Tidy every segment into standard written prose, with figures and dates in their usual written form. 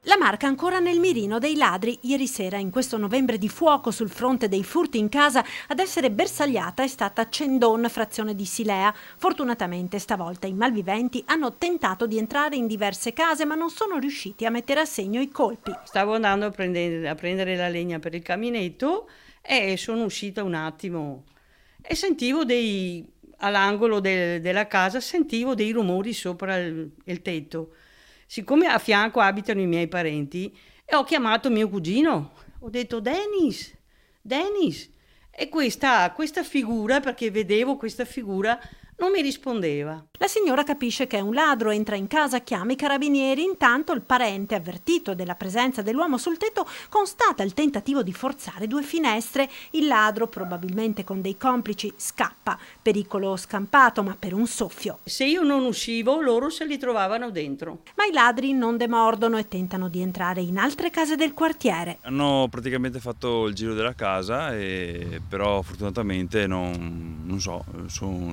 La Marca ancora nel mirino dei ladri. Ieri sera, in questo novembre di fuoco sul fronte dei furti in casa, ad essere bersagliata è stata Cendon, frazione di Silea. Fortunatamente stavolta i malviventi hanno tentato di entrare in diverse case, ma non sono riusciti a mettere a segno i colpi. Stavo andando a prendere la legna per il caminetto e sono uscita un attimo e sentivo all'angolo della casa sentivo dei rumori sopra il tetto. Siccome a fianco abitano i miei parenti, e ho chiamato mio cugino, ho detto Dennis, e questa figura, perché vedevo questa figura, non mi rispondeva. La signora capisce che è un ladro, entra in casa, chiama i carabinieri. Intanto il parente, avvertito della presenza dell'uomo sul tetto, constata il tentativo di forzare 2 finestre. Il ladro, probabilmente con dei complici, scappa. Pericolo scampato, ma per un soffio. Se io non uscivo, loro se li trovavano dentro. Ma i ladri non demordono e tentano di entrare in altre case del quartiere. Hanno praticamente fatto il giro della casa, però fortunatamente sono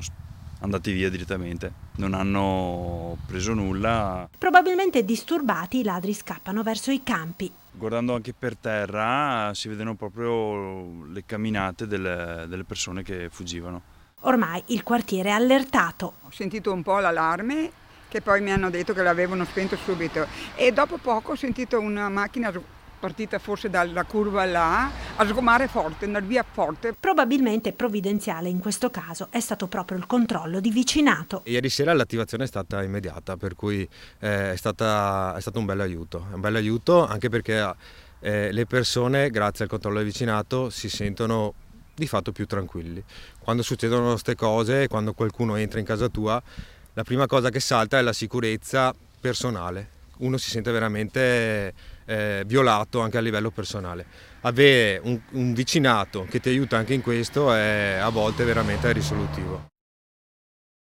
andati via direttamente, non hanno preso nulla. Probabilmente disturbati, i ladri scappano verso i campi. Guardando anche per terra si vedono proprio le camminate delle persone che fuggivano. Ormai il quartiere è allertato. Ho sentito un po' l'allarme, che poi mi hanno detto che l'avevano spento subito, e dopo poco ho sentito una macchina partita forse dalla curva là a sgomare forte, andare via forte. Probabilmente provvidenziale in questo caso è stato proprio il controllo di vicinato. Ieri sera l'attivazione è stata immediata, per cui è stato un bel aiuto anche perché le persone, grazie al controllo di vicinato, si sentono di fatto più tranquilli. Quando succedono queste cose, quando qualcuno entra in casa tua, la prima cosa che salta è la sicurezza personale. Uno si sente veramente violato anche a livello personale. Avere un vicinato che ti aiuta anche in questo è a volte veramente risolutivo.